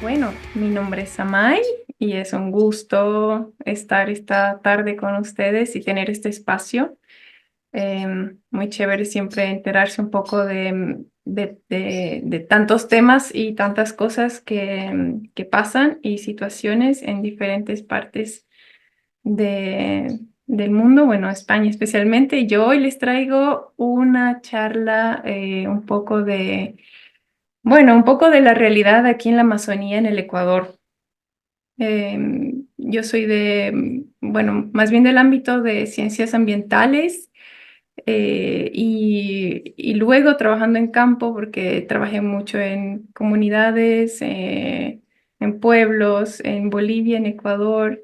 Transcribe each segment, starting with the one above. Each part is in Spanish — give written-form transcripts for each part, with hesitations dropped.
Bueno, mi nombre es Samay y es un gusto estar esta tarde con ustedes y tener este espacio. Muy chévere siempre enterarse un poco de tantos temas y tantas cosas que pasan y situaciones en diferentes partes del mundo, bueno, España especialmente. Yo hoy les traigo una charla un poco de la realidad aquí en la Amazonía, en el Ecuador. Yo soy bueno, más bien del ámbito de ciencias ambientales y luego trabajando en campo, porque trabajé mucho en comunidades, en pueblos, en Bolivia, en Ecuador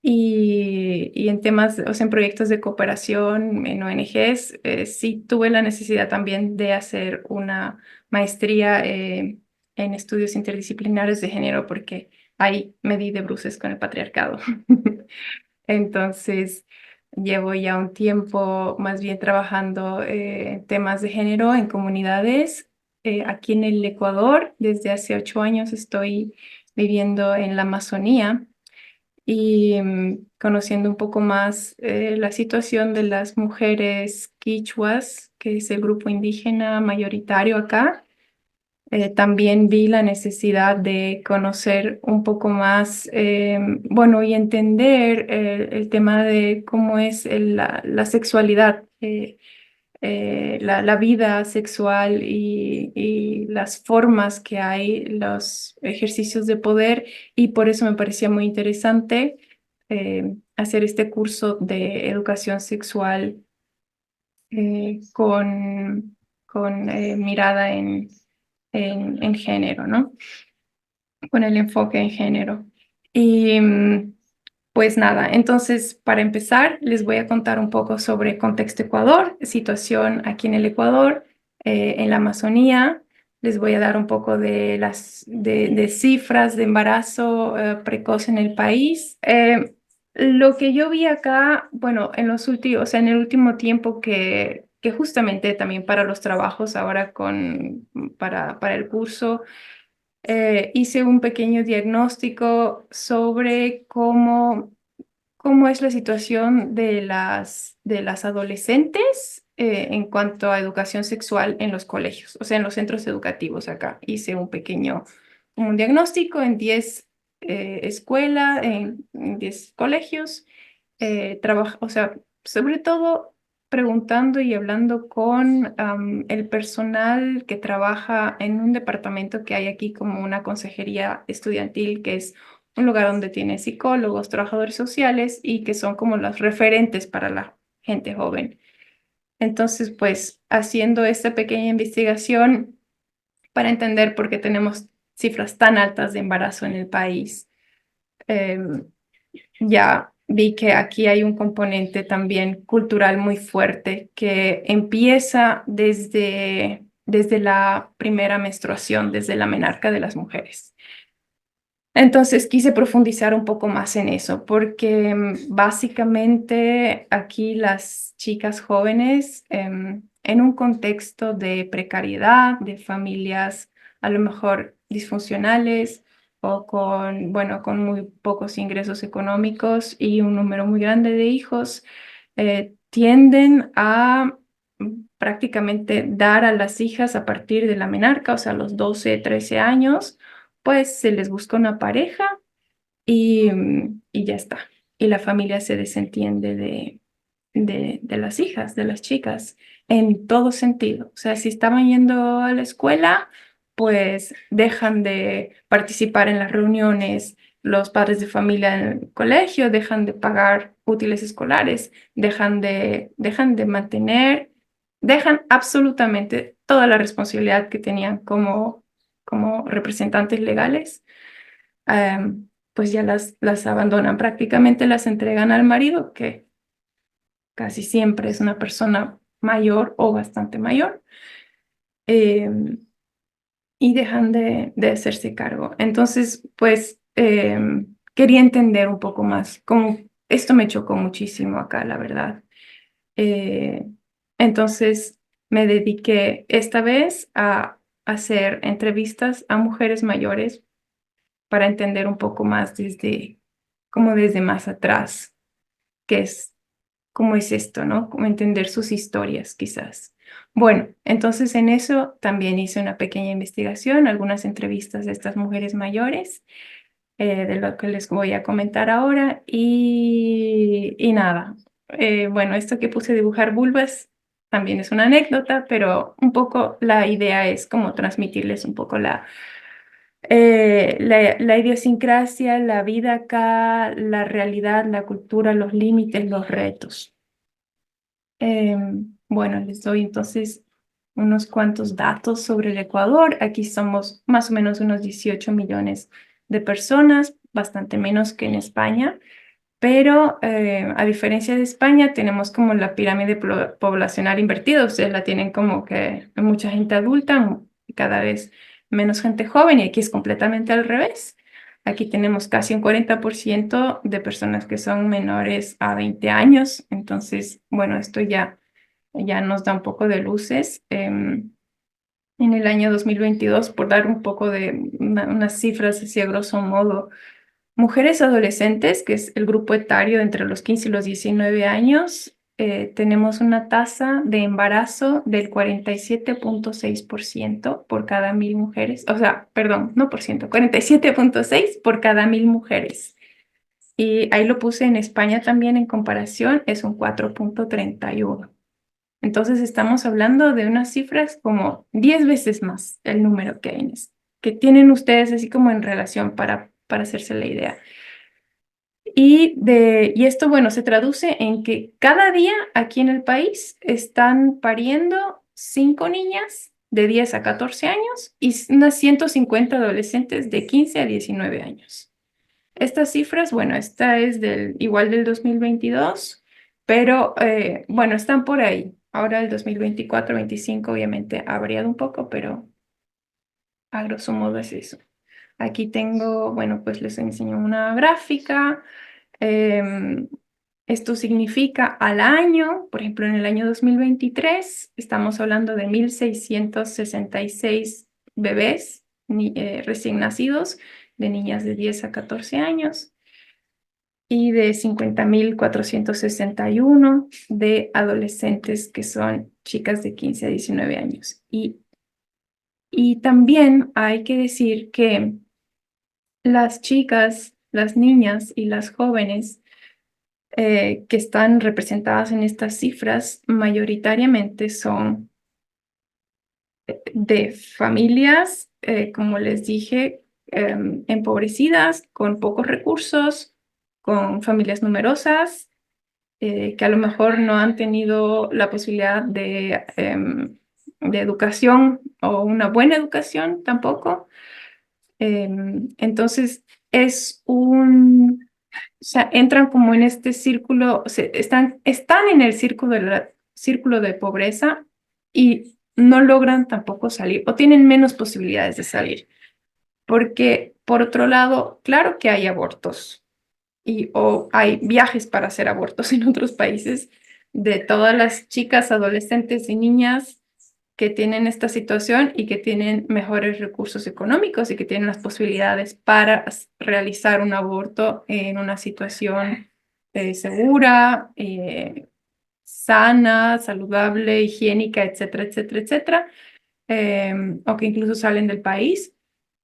y en temas, o sea, en proyectos de cooperación, en ONGs. Sí tuve la necesidad también de hacer una maestría en estudios interdisciplinares de género porque ahí me di de bruces con el patriarcado. Entonces, llevo ya un tiempo más bien trabajando en temas de género en comunidades. Aquí en el Ecuador, desde hace 8 años estoy viviendo en la Amazonía y conociendo un poco más la situación de las mujeres quichuas, que es el grupo indígena mayoritario acá. También vi la necesidad de conocer un poco más, bueno, y entender el tema de cómo es la sexualidad, la vida sexual y las formas que hay, los ejercicios de poder, y por eso me parecía muy interesante hacer este curso de educación sexual con mirada en género, ¿no? Con el enfoque en género. Y pues nada, entonces para empezar les voy a contar un poco sobre contexto Ecuador, situación aquí en el Ecuador, en la Amazonía. Les voy a dar un poco de cifras de embarazo precoz en el país. Lo que yo vi acá, bueno, en los últimos, o sea, en el último tiempo que justamente también para los trabajos ahora para el curso hice un pequeño diagnóstico sobre cómo es la situación de las adolescentes en cuanto a educación sexual en los colegios, o sea, en los centros educativos acá. Hice un diagnóstico en 10 escuelas, en 10 colegios, o sea, sobre todo preguntando y hablando con el personal que trabaja en un departamento que hay aquí como una consejería estudiantil, que es un lugar donde tiene psicólogos, trabajadores sociales y que son como los referentes para la gente joven. Entonces, pues haciendo esta pequeña investigación para entender por qué tenemos cifras tan altas de embarazo en el país, em, ya vi que aquí hay un componente también cultural muy fuerte que empieza desde la primera menstruación, desde la menarca de las mujeres. Entonces quise profundizar un poco más en eso, porque básicamente aquí las chicas jóvenes, en un contexto de precariedad, de familias a lo mejor disfuncionales o bueno, con muy pocos ingresos económicos y un número muy grande de hijos, tienden a prácticamente dar a las hijas a partir de la menarca, o sea, a los 12, 13 años pues se les busca una pareja y ya está. Y la familia se desentiende de las hijas, de las chicas, en todo sentido. O sea, si estaban yendo a la escuela, pues dejan de participar en las reuniones, los padres de familia en el colegio, dejan de pagar útiles escolares, dejan de mantener, dejan absolutamente toda la responsabilidad que tenían como representantes legales, pues ya las abandonan, prácticamente las entregan al marido, que casi siempre es una persona mayor o bastante mayor, em, y dejan de hacerse cargo. Entonces, pues quería entender un poco más, como esto me chocó muchísimo acá, la verdad. Eh, entonces, me dediqué esta vez a hacer entrevistas a mujeres mayores para entender un poco más como desde más atrás, qué es, cómo es esto, ¿no? Cómo entender sus historias, quizás. Bueno, entonces en eso también hice una pequeña investigación, algunas entrevistas de estas mujeres mayores, de lo que les voy a comentar ahora, y nada. Bueno, esto que puse dibujar vulvas también es una anécdota, pero un poco la idea es como transmitirles un poco la idiosincrasia, la vida acá, la realidad, la cultura, los límites, los retos. Bueno, les doy entonces unos cuantos datos sobre el Ecuador. Aquí somos más o menos unos 18 millones de personas, bastante menos que en España, pero a diferencia de España tenemos como la pirámide poblacional invertida. Ustedes la tienen como que hay mucha gente adulta, cada vez menos gente joven, y aquí es completamente al revés. Aquí tenemos casi un 40% de personas que son menores a 20 años. Entonces, bueno, esto ya nos da un poco de luces. En el año 2022, por dar un poco de unas cifras así a grosso modo, mujeres adolescentes, que es el grupo etario entre los 15 y los 19 años, tenemos una tasa de embarazo del 47,6% por cada 1.000 mujeres. O sea, perdón, no por ciento, 47,6 por cada 1.000 mujeres. Y ahí lo puse en España también en comparación, es un 4,31. Entonces estamos hablando de unas cifras como 10 veces más el número que tienen ustedes así como en relación para hacerse la idea. Y esto, bueno, se traduce en que cada día aquí en el país están pariendo 5 niñas de 10 a 14 años y unas 150 adolescentes de 15 a 19 años. Estas cifras, bueno, esta es igual del 2022, pero bueno, están por ahí. Ahora el 2024-25 obviamente ha variado un poco, pero a grosso modo es eso. Aquí tengo, bueno, pues les enseño una gráfica. Em, Esto significa al año, por ejemplo, en el año 2023 estamos hablando de 1.666 bebés recién nacidos, de niñas de 10 a 14 años, y de 50.461 de adolescentes que son chicas de 15 a 19 años. Y también hay que decir que las chicas, las niñas y las jóvenes que están representadas en estas cifras mayoritariamente son de familias, como les dije, empobrecidas, con pocos recursos, con familias numerosas, que a lo mejor no han tenido la posibilidad de educación o una buena educación tampoco. Entonces, o sea, entran como en este círculo, están en el círculo de pobreza y no logran tampoco salir o tienen menos posibilidades de salir. Porque, por otro lado, claro que hay abortos o hay viajes para hacer abortos en otros países de todas las chicas, adolescentes y niñas que tienen esta situación y que tienen mejores recursos económicos y que tienen las posibilidades para realizar un aborto en una situación segura, sana, saludable, higiénica, etcétera, etcétera, etcétera, o que incluso salen del país.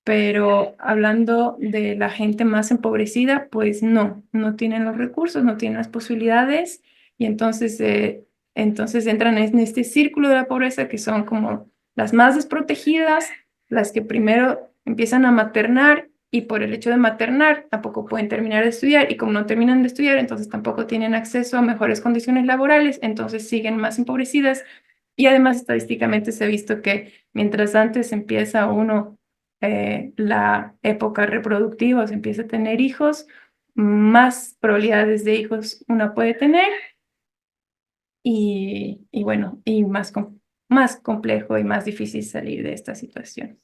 Pero hablando de la gente más empobrecida, pues no tienen los recursos, no tienen las posibilidades, y entonces entran en este círculo de la pobreza, que son como las más desprotegidas, las que primero empiezan a maternar y por el hecho de maternar tampoco pueden terminar de estudiar, y como no terminan de estudiar, entonces tampoco tienen acceso a mejores condiciones laborales, entonces siguen más empobrecidas. Y además estadísticamente se ha visto que mientras antes empieza uno la época reproductiva, o se empieza a tener hijos, más probabilidades de hijos una puede tener, y bueno, y más complejo y más difícil salir de esta situación.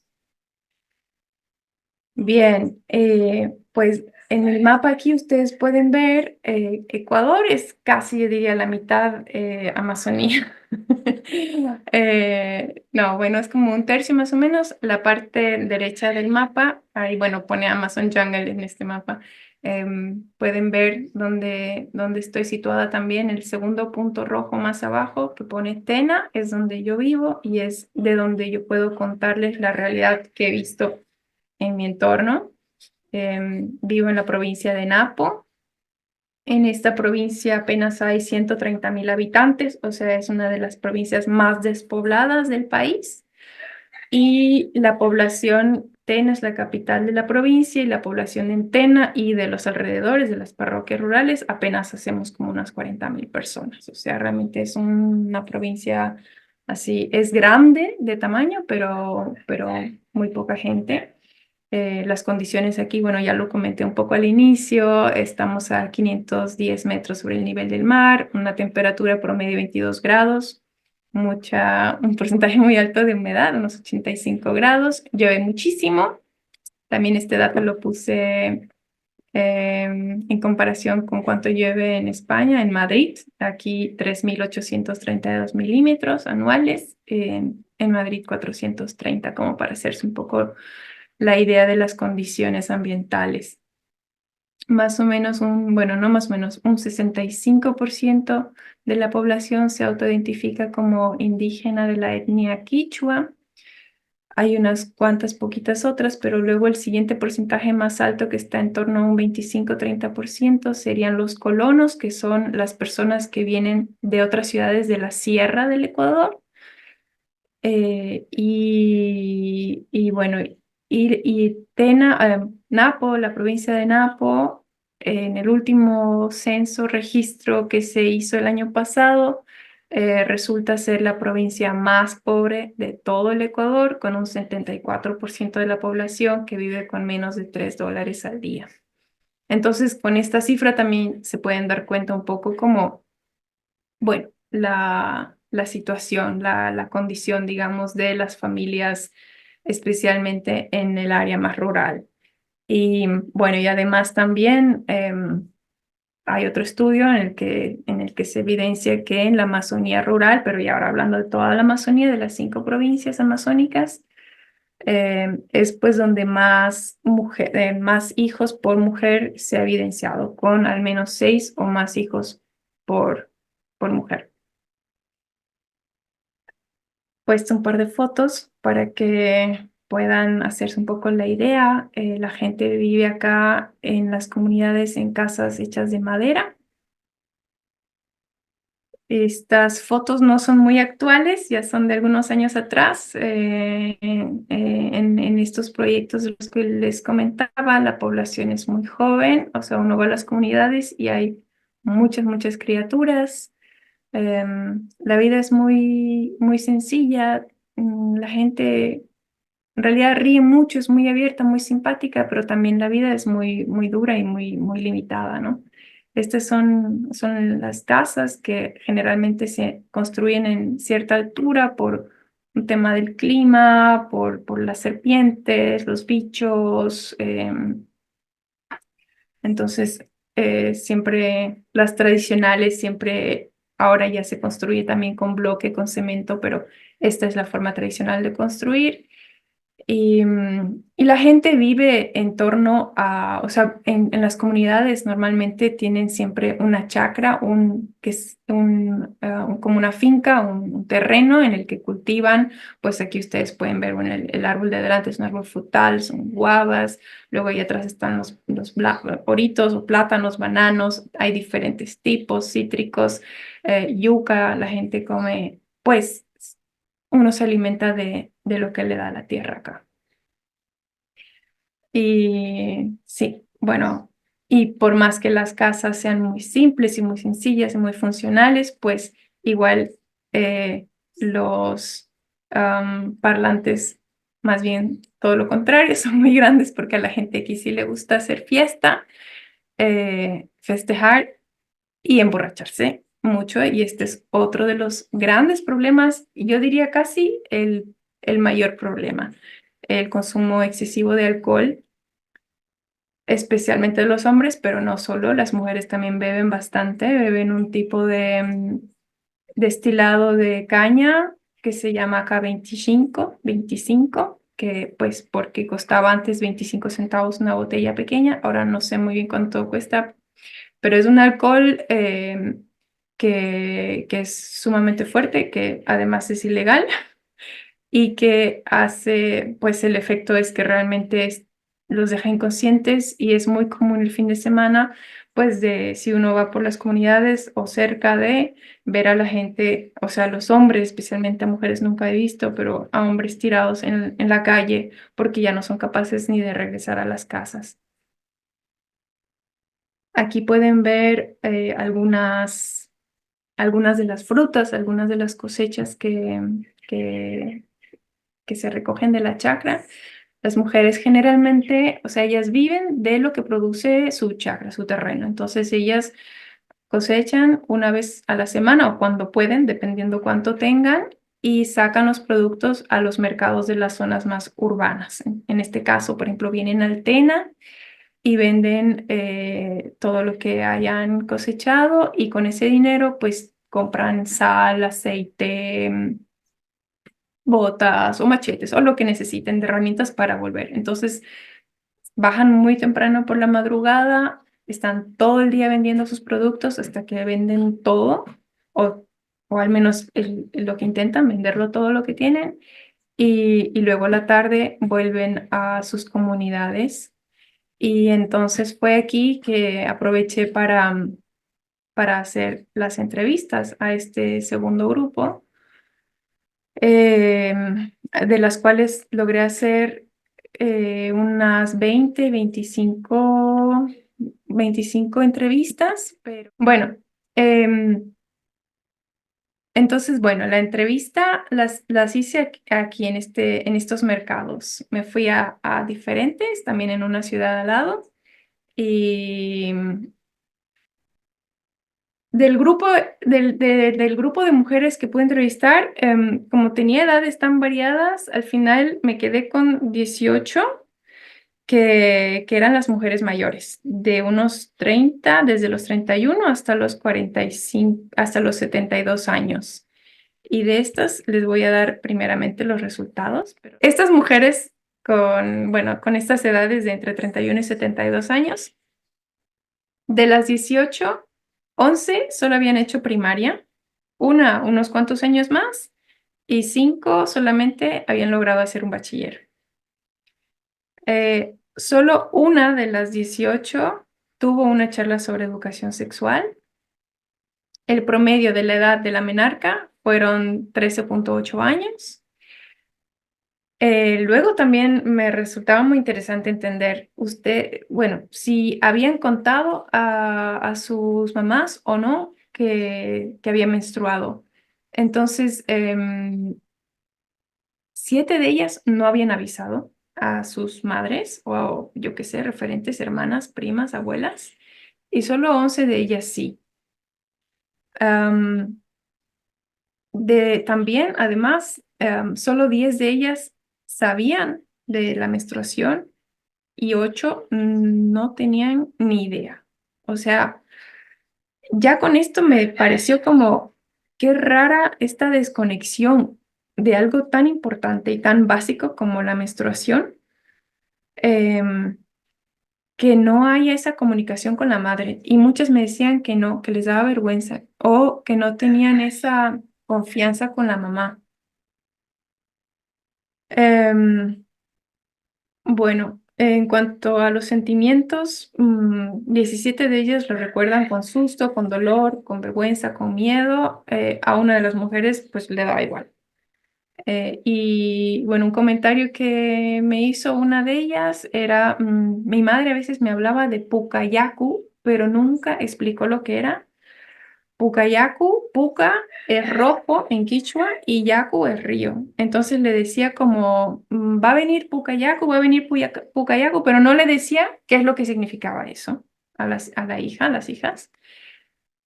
Bien, pues En el mapa aquí ustedes pueden ver, Ecuador es casi, yo diría, la mitad Amazonía. No, bueno, es como un tercio más o menos. La parte derecha del mapa, ahí, bueno, pone Amazon Jungle en este mapa. Pueden ver dónde estoy situada también. El segundo punto rojo más abajo que pone Tena es donde yo vivo y es de donde yo puedo contarles la realidad que he visto en mi entorno. Vivo en la provincia de Napo. En esta provincia apenas hay 130.000 habitantes, o sea, es una de las provincias más despobladas del país. Y la población, Tena es la capital de la provincia y la población en Tena y de los alrededores de las parroquias rurales apenas hacemos como unas 40.000 personas. O sea, realmente es una provincia así, es grande de tamaño, pero muy poca gente. Las condiciones aquí, bueno, ya lo comenté un poco al inicio, estamos a 510 metros sobre el nivel del mar, una temperatura promedio de 22 grados, un porcentaje muy alto de humedad, unos 85 grados, llueve muchísimo. También este dato lo puse en comparación con cuánto llueve en España, en Madrid, aquí 3.832 milímetros anuales, en Madrid 430, como para hacerse un poco la idea de las condiciones ambientales. Más o menos bueno, no más o menos, un 65% de la población se autoidentifica como indígena de la etnia quichua. Hay unas cuantas poquitas otras, pero luego el siguiente porcentaje más alto, que está en torno a un 25-30%, serían los colonos, que son las personas que vienen de otras ciudades de la sierra del Ecuador. Y bueno, y Napo, la provincia de Napo, en el último censo registro que se hizo el año pasado, resulta ser la provincia más pobre de todo el Ecuador, con un 74% de la población que vive con menos de $3 al día. Entonces, con esta cifra también se pueden dar cuenta un poco como, bueno, la situación, la condición, digamos, de las familias, especialmente en el área más rural. Y bueno, y además también hay otro estudio en el que se evidencia que en la Amazonía rural, pero ya ahora hablando de toda la Amazonía, de las 5 provincias amazónicas, es pues donde más hijos por mujer se ha evidenciado, con al menos 6 o más hijos por mujer. Puesto un par de fotos para que puedan hacerse un poco la idea. La gente vive acá en las comunidades en casas hechas de madera. Estas fotos no son muy actuales, ya son de algunos años atrás. En estos proyectos de los que les comentaba, la población es muy joven, o sea, uno va a las comunidades y hay muchas, muchas criaturas. La vida es muy, muy sencilla. La gente en realidad ríe mucho, es muy abierta, muy simpática, pero también la vida es muy, muy dura y muy, muy limitada, ¿no? Estas son las casas que generalmente se construyen en cierta altura por un tema del clima, por las serpientes, los bichos. Entonces, siempre las tradicionales, siempre ahora ya se construye también con bloque, con cemento, pero esta es la forma tradicional de construir. Y la gente vive en torno a, o sea, en las comunidades normalmente tienen siempre una chacra, que es como una finca, un terreno en el que cultivan, pues aquí ustedes pueden ver, bueno, el árbol de adelante es un árbol frutal, son guavas, luego ahí atrás están los poritos o plátanos, bananos, hay diferentes tipos cítricos, yuca, la gente come, pues uno se alimenta de lo que le da la tierra acá. Y sí, bueno, y por más que las casas sean muy simples y muy sencillas y muy funcionales, pues igual los parlantes, más bien todo lo contrario, son muy grandes porque a la gente aquí sí le gusta hacer fiesta, festejar y emborracharse mucho. Y este es otro de los grandes problemas, yo diría casi el mayor problema, el consumo excesivo de alcohol. especialmente los hombres, pero no solo, las mujeres también beben bastante, beben un tipo de destilado de caña que se llama K25, que pues porque costaba antes 25 centavos una botella pequeña, ahora no sé muy bien cuánto cuesta, pero es un alcohol que es sumamente fuerte, que además es ilegal y que hace, pues el efecto es que realmente los deja inconscientes y es muy común el fin de semana, pues de si uno va por las comunidades o cerca de ver a la gente, o sea, los hombres, especialmente a mujeres nunca he visto, pero a hombres tirados en la calle porque ya no son capaces ni de regresar a las casas. Aquí pueden ver algunas de las frutas, algunas de las cosechas que, que se recogen de la chacra. Las mujeres generalmente, o sea, ellas viven de lo que produce su chacra, su terreno. Entonces ellas cosechan una vez a la semana o cuando pueden, dependiendo cuánto tengan, y sacan los productos a los mercados de las zonas más urbanas. En este caso, por ejemplo, vienen a Altena y venden todo lo que hayan cosechado y con ese dinero pues compran sal, aceite, botas o machetes o lo que necesiten de herramientas para volver. Entonces bajan muy temprano por la madrugada, están todo el día vendiendo sus productos hasta que venden todo o, o al menos lo que intentan, venderlo todo lo que tienen y luego a la tarde vuelven a sus comunidades. Y entonces fue aquí que aproveché para hacer las entrevistas a este segundo grupo, de las cuales logré hacer unas 25 entrevistas. Pero bueno, em, entonces, bueno, la entrevista las hice aquí en estos mercados. Me fui a diferentes, también en una ciudad al lado. Y del grupo de mujeres que pude entrevistar, como tenía edades tan variadas, al final me quedé con 18 que eran las mujeres mayores, de unos 30 desde los 31 hasta los 45, hasta los 72 años. Y de estas les voy a dar primeramente los resultados. Estas mujeres bueno, con estas edades de entre 31 y 72 años, de las 18, 11 solo habían hecho primaria, una unos cuantos años más y 5 solamente habían logrado hacer un bachiller. Solo una de las 18 tuvo una charla sobre educación sexual. El promedio de la edad de la menarca fueron 13,8 años. Luego también me resultaba muy interesante entender bueno, si habían contado a sus mamás o no que había menstruado. Entonces, 7 de ellas no habían avisado a sus madres o yo qué sé, referentes, hermanas, primas, abuelas, y solo 11 de ellas sí. Am, también, además, solo 10 de ellas sabían de la menstruación y 8 no tenían ni idea. O sea, ya con esto me pareció como qué rara esta desconexión de algo tan importante y tan básico como la menstruación, em, que no haya esa comunicación con la madre. Y muchas me decían que no, que les daba vergüenza o que no tenían esa confianza con la mamá. Em, Bueno, en cuanto a los sentimientos, 17 de ellas lo recuerdan con susto, con dolor, con vergüenza, con miedo. A una de las mujeres, pues le daba igual. Y bueno, un comentario que me hizo una de ellas era, mi madre a veces me hablaba de Pucayacu, pero nunca explicó lo que era. Pucayacu, Puca es rojo en quichua y Yacu es río. Entonces le decía como, va a venir Pucayacu, va a venir Pucayacu, pero no le decía qué es lo que significaba eso a la hija, a las hijas.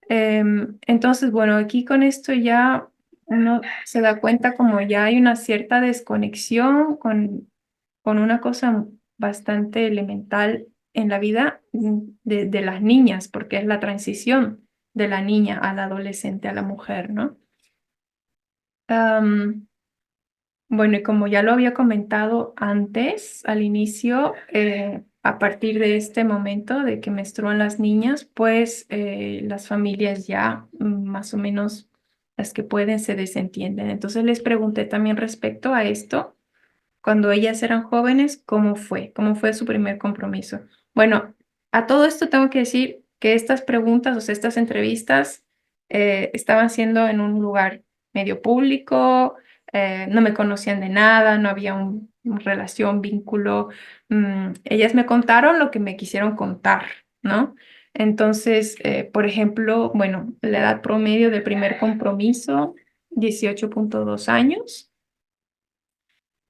Entonces, bueno, aquí con esto ya uno se da cuenta como ya hay una cierta desconexión con una cosa bastante elemental en la vida de las niñas, porque es la transición de la niña a la adolescente, a la mujer, ¿no? Am, bueno, y como ya lo había comentado antes, al inicio, a partir de este momento de que menstruan las niñas, pues las familias ya más o menos las que pueden se desentienden. Entonces les pregunté también respecto a esto cuando ellas eran jóvenes, ¿cómo fue? ¿Cómo fue su primer compromiso? Bueno, a todo esto tengo que decir que estas preguntas, o sea, estas entrevistas, estaban siendo en un lugar medio público, no me conocían de nada, no había una relación, vínculo. Ellas me contaron lo que me quisieron contar, ¿no? Entonces, por ejemplo, bueno, la edad promedio del primer compromiso, 18,2 años.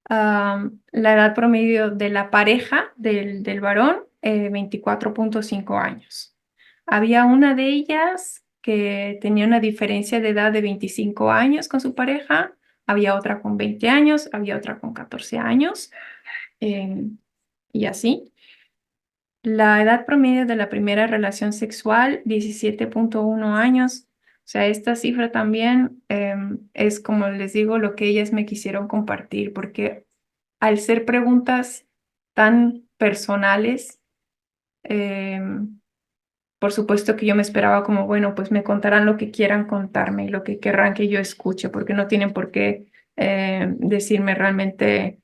La edad promedio de la pareja del varón, 24,5 años. Había una de ellas que tenía una diferencia de edad de 25 años con su pareja, había otra con 20 años, había otra con 14 años, eh, y así. La edad promedio de la primera relación sexual, 17,1 años. O sea, esta cifra también es, como les digo, lo que ellas me quisieron compartir, porque al ser preguntas tan personales, por supuesto que yo me esperaba como, bueno, pues me contarán lo que quieran contarme y lo que querrán que yo escuche, porque no tienen por qué decirme realmente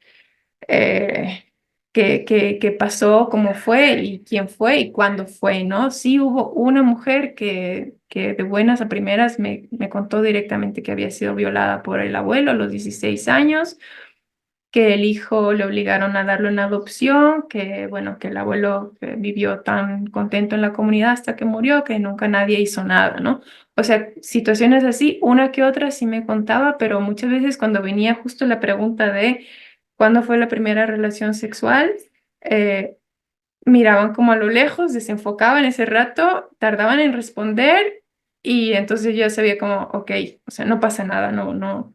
eh, qué pasó, cómo fue y quién fue y cuándo fue, ¿no? Sí hubo una mujer que de buenas a primeras me contó directamente que había sido violada por el abuelo a los 16 años, que el hijo le obligaron a darlo en adopción, que bueno, que el abuelo vivió tan contento en la comunidad hasta que murió, que nunca nadie hizo nada, ¿no? O sea, situaciones así, una que otra sí me contaba, pero muchas veces cuando venía justo la pregunta de cuándo fue la primera relación sexual, eh, miraban como a lo lejos, desenfocaban ese rato, tardaban en responder y entonces yo sabía como, ok, o sea, no pasa nada, no, no,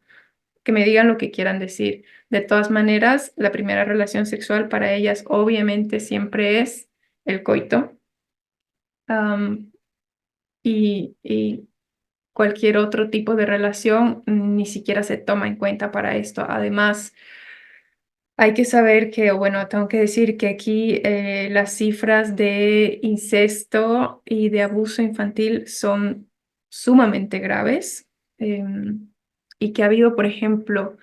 que me digan lo que quieran decir. De todas maneras, la primera relación sexual para ellas obviamente siempre es el coito. Am, y cualquier otro tipo de relación ni siquiera se toma en cuenta para esto. Además, hay que saber que, bueno, tengo que decir que aquí las cifras de incesto y de abuso infantil son sumamente graves, y que ha habido, por ejemplo,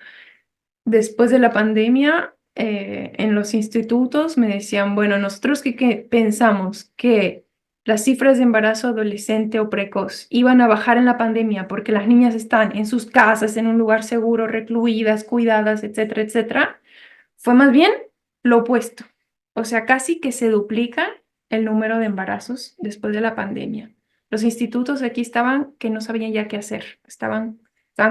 después de la pandemia, en los institutos me decían, bueno, nosotros que pensamos que las cifras de embarazo adolescente o precoz iban a bajar en la pandemia porque las niñas están en sus casas, en un lugar seguro, recluidas, cuidadas, etcétera, etcétera, fue más bien lo opuesto. O sea, casi que se duplica el número de embarazos después de la pandemia. Los institutos aquí estaban que no sabían ya qué hacer, estaban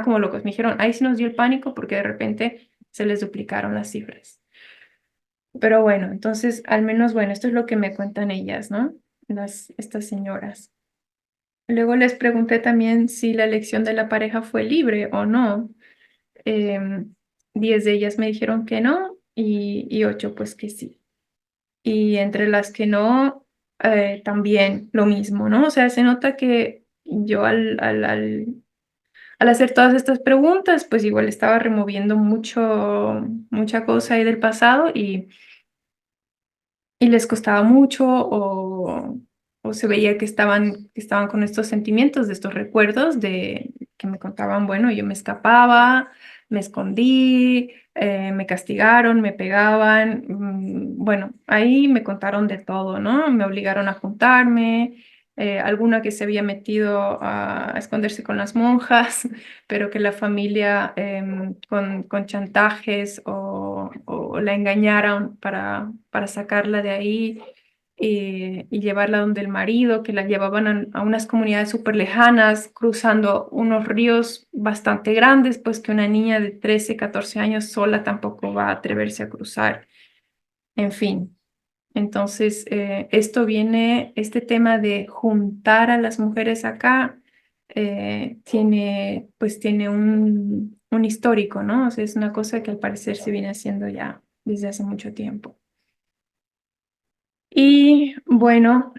como locos. Me dijeron, ahí sí nos dio el pánico porque de repente se les duplicaron las cifras. Pero bueno, entonces, al menos, bueno, esto es lo que me cuentan ellas, ¿no? Estas señoras. Luego les pregunté también si la elección de la pareja fue libre o no. 10 de ellas me dijeron que no y 8 pues que sí. Y entre las que no, también lo mismo, ¿no? O sea, se nota que yo al hacer todas estas preguntas, pues igual estaba removiendo mucha cosa ahí del pasado y les costaba mucho o se veía que estaban con estos sentimientos, de estos recuerdos de que me contaban, bueno, yo me escapaba, me escondí, me castigaron, me pegaban, bueno, ahí me contaron de todo, ¿no? Me obligaron a juntarme, alguna que se había metido a esconderse con las monjas, pero que la familia con chantajes o la engañaron para sacarla de ahí y llevarla donde el marido, que la llevaban a unas comunidades súper lejanas, cruzando unos ríos bastante grandes, pues que una niña de 13, 14 años sola tampoco va a atreverse a cruzar. En fin. Entonces, este tema de juntar a las mujeres acá, tiene un histórico, ¿no? O sea, es una cosa que al parecer se viene haciendo ya desde hace mucho tiempo. Y bueno,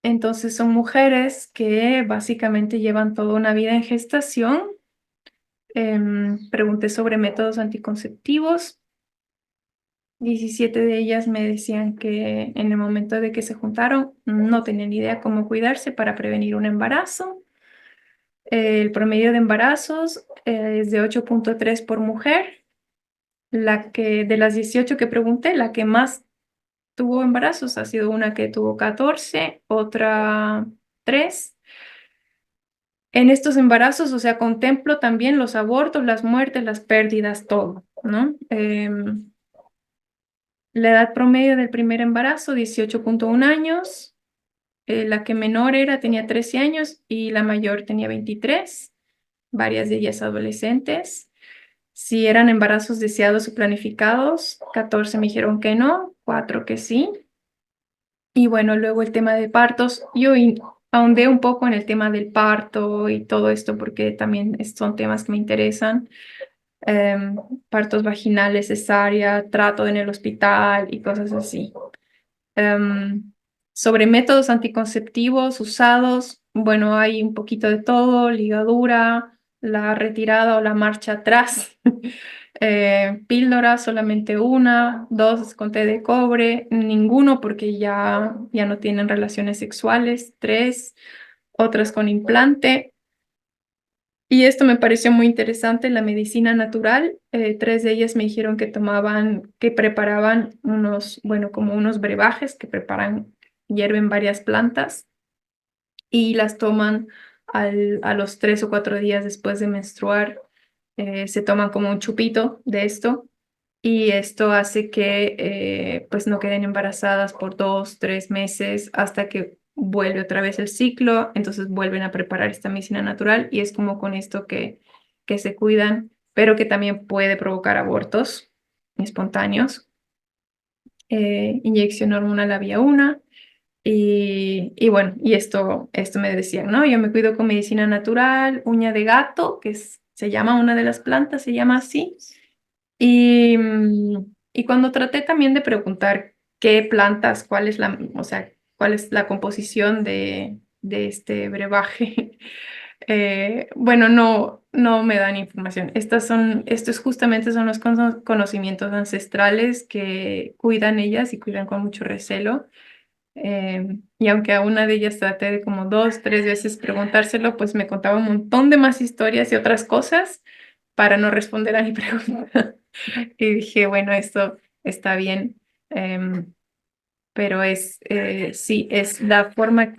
entonces son mujeres que básicamente llevan toda una vida en gestación. Pregunté sobre métodos anticonceptivos. 17 de ellas me decían que en el momento de que se juntaron no tenían idea cómo cuidarse para prevenir un embarazo. El promedio de embarazos es de 8,3 por mujer. De las 18 que pregunté, la que más tuvo embarazos ha sido una que tuvo 14, otra 3. En estos embarazos, o sea, contemplo también los abortos, las muertes, las pérdidas, todo, ¿no? La edad promedio del primer embarazo, 18,1 años. La que menor era tenía 13 años y la mayor tenía 23, varias de ellas adolescentes. Si eran embarazos deseados o planificados, 14 me dijeron que no, 4 que sí. Y bueno, luego el tema de partos, ahondé un poco en el tema del parto y todo esto porque también son temas que me interesan. Em, Partos vaginales, cesárea, trato en el hospital y cosas así. Em, Sobre métodos anticonceptivos usados, bueno, hay un poquito de todo, ligadura, la retirada o la marcha atrás. Píldora, solamente una, dos con té de cobre, ninguno porque ya no tienen relaciones sexuales, tres, otras con implante. Y esto me pareció muy interesante, la medicina natural. Tres de ellas me dijeron que preparaban bueno, como unos brebajes que preparan, hierven varias plantas y las toman a los 3 o 4 días después de menstruar. Se toman como un chupito de esto y esto hace que pues no queden embarazadas por 2, 3 meses hasta que vuelve otra vez el ciclo, entonces vuelven a preparar esta medicina natural y es como con esto que se cuidan, pero que también puede provocar abortos espontáneos. Inyección hormonal había una. Y bueno, y esto me decían, ¿no? Yo me cuido con medicina natural, uña de gato, se llama una de las plantas, se llama así. Y cuando traté también de preguntar qué plantas, o sea, cuál es la composición de este brebaje, bueno, no me dan información. Estos justamente son los conocimientos ancestrales que cuidan ellas y cuidan con mucho recelo. Y aunque a una de ellas traté de como 2, 3 veces preguntárselo, pues me contaba un montón de más historias y otras cosas para no responder a mi pregunta. Y dije, bueno, esto está bien, pero sí, es la forma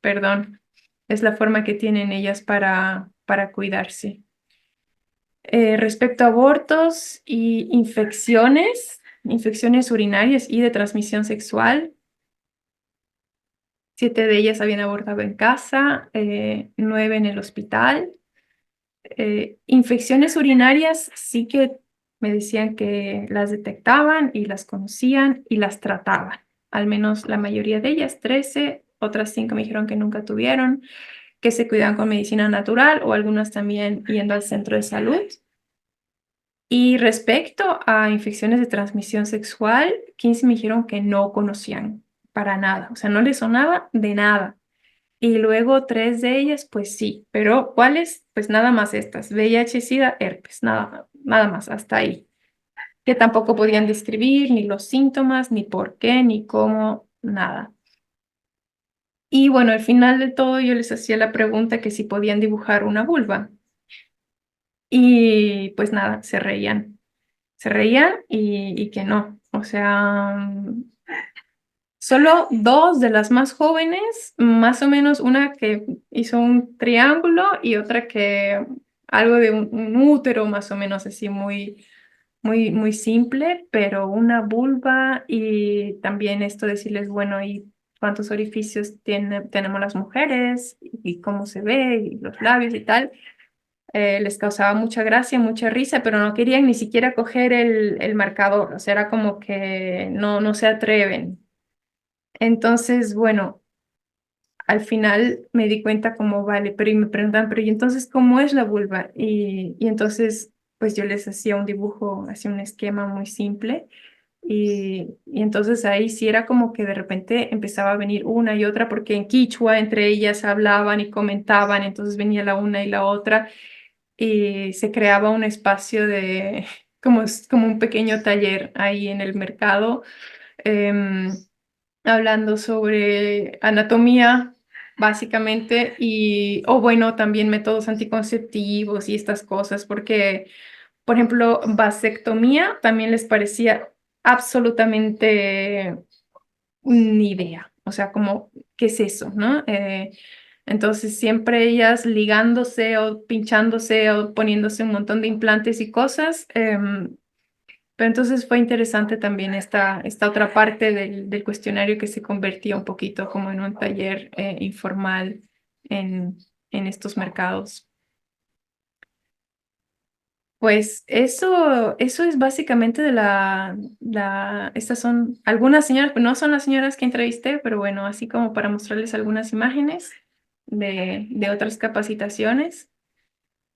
perdón, es la forma que tienen ellas para cuidarse. Respecto a abortos y infecciones urinarias y de transmisión sexual, 7 de ellas habían abortado en casa, 9 en el hospital. Infecciones urinarias sí que me decían que las detectaban y las conocían y las trataban. Al menos la mayoría de ellas, 13, otras 5 me dijeron que nunca tuvieron, que se cuidaban con medicina natural o algunas también yendo al centro de salud. Y respecto a infecciones de transmisión sexual, 15 me dijeron que no conocían para nada, o sea, no les sonaba de nada. Y luego 3 de ellas, pues sí, pero ¿cuáles? Pues nada más estas, VIH, SIDA, herpes, nada más, hasta ahí. Que tampoco podían describir ni los síntomas, ni por qué, ni cómo, nada. Y bueno, al final de todo yo les hacía la pregunta que si podían dibujar una vulva. Y pues nada, se reían y que no. O sea, solo dos de las más jóvenes, más o menos una que hizo un triángulo y otra que algo de un útero, más o menos así muy simple, pero una vulva y también esto decirles, bueno, ¿y cuántos orificios tenemos las mujeres? Y cómo se ve, y los labios y tal. Les causaba mucha gracia, mucha risa, pero no querían ni siquiera coger el marcador, o sea, era como que no se atreven. Entonces, bueno, al final me di cuenta como, vale, pero y me preguntan, pero ¿y entonces cómo es la vulva? Y entonces, pues yo les hacía un dibujo, hacía un esquema muy simple Y entonces ahí sí era como que de repente empezaba a venir una y otra, porque en quichua entre ellas hablaban y comentaban, entonces venía la una y la otra, y se creaba un espacio de, como un pequeño taller ahí en el mercado, em, hablando sobre anatomía, básicamente, o bueno, también métodos anticonceptivos y estas cosas, porque, por ejemplo, vasectomía también les parecía absolutamente ni idea, o sea, como, ¿qué es eso, no? Entonces, siempre ellas ligándose o pinchándose o poniéndose un montón de implantes y cosas. Pero entonces fue interesante también esta otra parte del cuestionario que se convertía un poquito como en un taller informal en, en estos mercados. Pues eso es básicamente de estas son algunas señoras, pero no son las señoras que entrevisté, pero bueno, así como para mostrarles algunas imágenes de otras capacitaciones.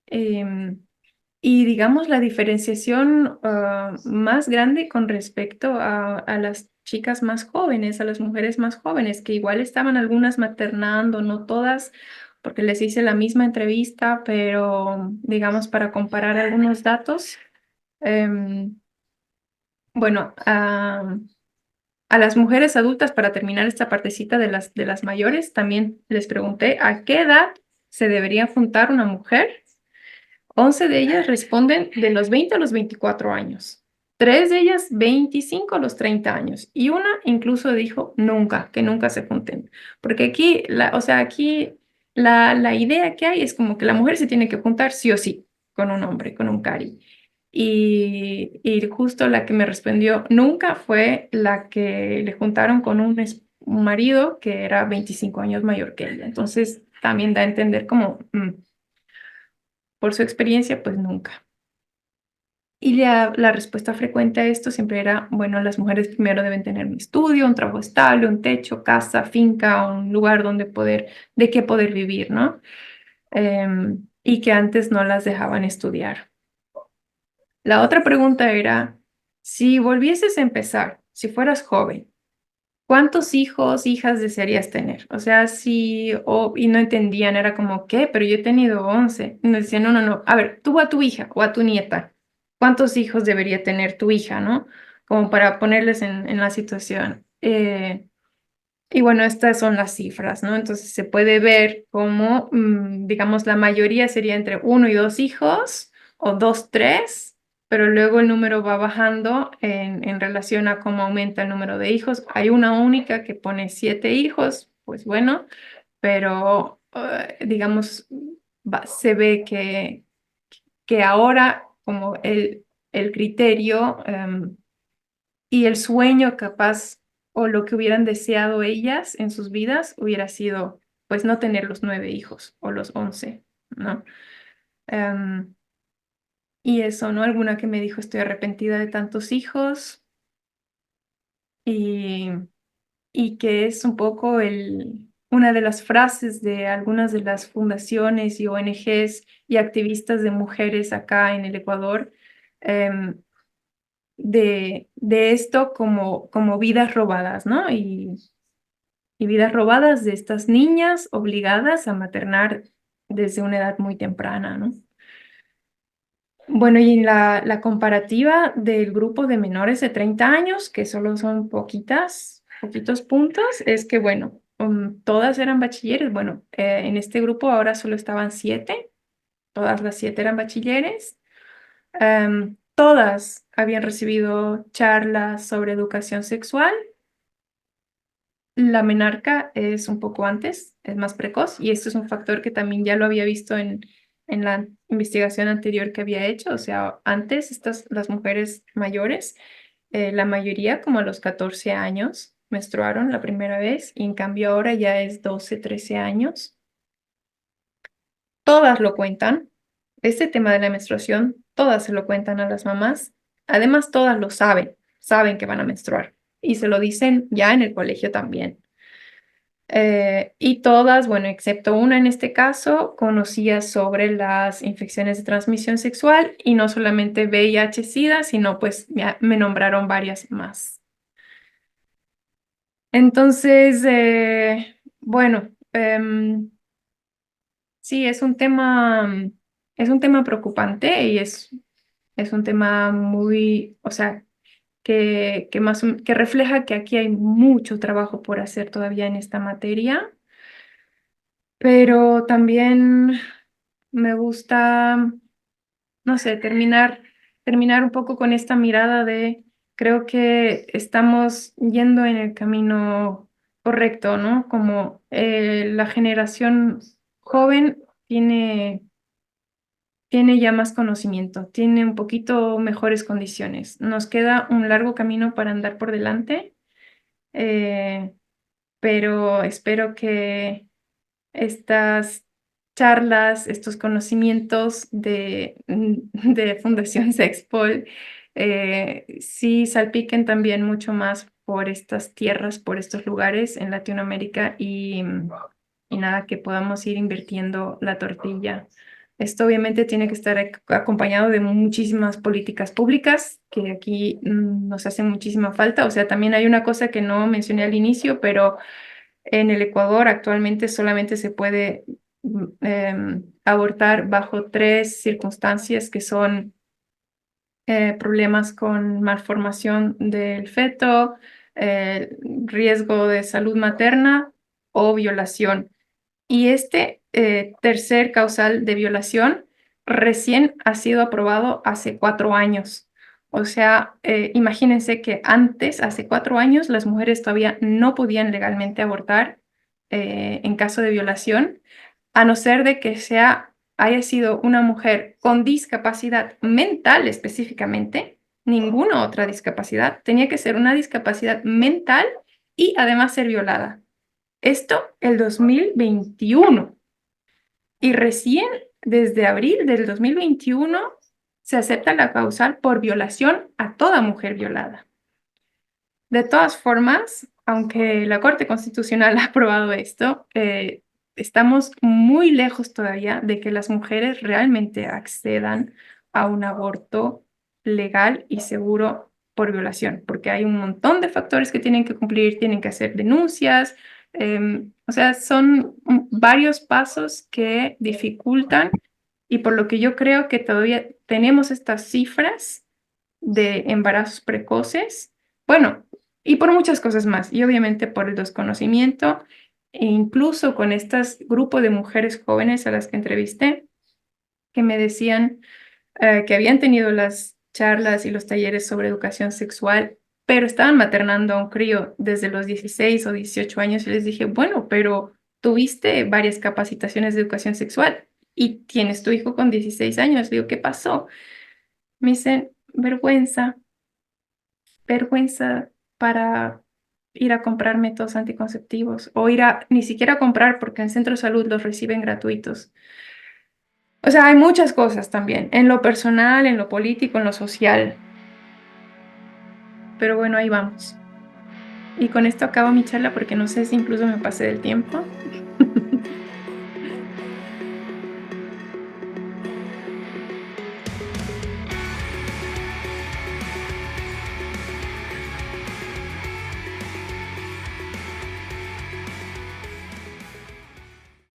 Em, Y digamos la diferenciación más grande con respecto a las chicas más jóvenes, a las mujeres más jóvenes, que igual estaban algunas maternando, no todas, porque les hice la misma entrevista, pero digamos para comparar algunos datos, em, bueno, a las mujeres adultas, para terminar esta partecita de las mayores, también les pregunté a qué edad se debería juntar una mujer. 11 de ellas responden de los 20 a los 24 años. 3 de ellas 25 a los 30 años. Y una incluso dijo nunca, que nunca se junten. Porque aquí, o sea, aquí la idea que hay es como que la mujer se tiene que juntar sí o sí con un hombre, con un cari. Y justo la que me respondió nunca fue la que le juntaron con un marido que era 25 años mayor que ella. Entonces también da a entender como, por su experiencia, pues nunca. Y la respuesta frecuente a esto siempre era, bueno, las mujeres primero deben tener un estudio, un trabajo estable, un techo, casa, finca, un lugar de qué poder vivir, ¿no? Y que antes no las dejaban estudiar. La otra pregunta era, si volvieses a empezar, si fueras joven, ¿cuántos hijos, hijas desearías tener? O sea, y no entendían, era como, ¿qué? Pero yo he tenido 11. Y nos decían, no, no, no, a ver, tú a tu hija o a tu nieta, ¿cuántos hijos debería tener tu hija, no? Como para ponerles en la situación. Y bueno, estas son las cifras, ¿no? Entonces se puede ver cómo, digamos, la mayoría sería entre uno y dos hijos, o dos, tres, pero luego el número va bajando en relación a cómo aumenta el número de hijos. Hay una única que pone 7 hijos, pues bueno, pero digamos, se ve que ahora como el criterio y el sueño capaz o lo que hubieran deseado ellas en sus vidas hubiera sido pues no tener los 9 hijos o los 11, ¿no? Em, y eso, ¿no? Alguna que me dijo estoy arrepentida de tantos hijos y, y que es un poco una de las frases de algunas de las fundaciones y ONGs y activistas de mujeres acá en el Ecuador, em, de esto como vidas robadas, ¿no? Y vidas robadas de estas niñas obligadas a maternar desde una edad muy temprana, ¿no? Bueno, y en la comparativa del grupo de menores de 30 años, que solo son poquitos puntos, es que, bueno, todas eran bachilleres. Bueno, en este grupo ahora solo estaban 7, todas las 7 eran bachilleres. Todas habían recibido charlas sobre educación sexual. La menarca es un poco antes, es más precoz, y esto es un factor que también ya lo había visto en la investigación anterior que había hecho. O sea, antes las mujeres mayores, la mayoría como a los 14 años menstruaron la primera vez, y en cambio ahora ya es 12, 13 años. Todas lo cuentan. Este tema de la menstruación, todas se lo cuentan a las mamás. Además, todas lo saben que van a menstruar y se lo dicen ya en el colegio también. Y todas, bueno, excepto una en este caso, conocía sobre las infecciones de transmisión sexual y no solamente VIH-Sida, sino pues me nombraron varias más. Entonces, bueno, sí, es un tema preocupante y es un tema muy, o sea, que refleja que aquí hay mucho trabajo por hacer todavía en esta materia, pero también me gusta, no sé, terminar un poco con esta mirada de, creo que estamos yendo en el camino correcto, ¿no? Como la generación joven tiene ya más conocimiento, tiene un poquito mejores condiciones. Nos queda un largo camino para andar por delante, eh, pero espero que estas charlas, estos conocimientos de Fundación Sexpol, sí salpiquen también mucho más por estas tierras, por estos lugares en Latinoamérica y nada, que podamos ir invirtiendo la tortilla. Esto obviamente tiene que estar acompañado de muchísimas políticas públicas que aquí nos hacen muchísima falta. O sea, también hay una cosa que no mencioné al inicio, pero en el Ecuador actualmente solamente se puede abortar bajo 3 circunstancias que son problemas con malformación del feto, riesgo de salud materna o violación. Y este tercer causal de violación recién ha sido aprobado hace 4 años. O sea, imagínense que antes, hace 4 años, las mujeres todavía no podían legalmente abortar en caso de violación, a no ser de que haya sido una mujer con discapacidad mental específicamente, ninguna otra discapacidad, tenía que ser una discapacidad mental y además ser violada. Esto el 2021. Y recién desde abril del 2021 se acepta la causal por violación a toda mujer violada. De todas formas, aunque la Corte Constitucional ha aprobado esto, estamos muy lejos todavía de que las mujeres realmente accedan a un aborto legal y seguro por violación, porque hay un montón de factores que tienen que cumplir, tienen que hacer denuncias, o sea, son varios pasos que dificultan y por lo que yo creo que todavía tenemos estas cifras de embarazos precoces, bueno, y por muchas cosas más, y obviamente por el desconocimiento, e incluso con este grupo de mujeres jóvenes a las que entrevisté, que me decían que habían tenido las charlas y los talleres sobre educación sexual, pero estaban maternando a un crío desde los 16 o 18 años, y les dije, bueno, pero tuviste varias capacitaciones de educación sexual y tienes tu hijo con 16 años. Digo, ¿qué pasó? Me dicen, vergüenza, vergüenza para ir a comprar métodos anticonceptivos o ni siquiera a comprar porque en centro de salud los reciben gratuitos. O sea, hay muchas cosas también, en lo personal, en lo político, en lo social. Pero bueno, ahí vamos. Y con esto acabo mi charla porque no sé si incluso me pasé del tiempo.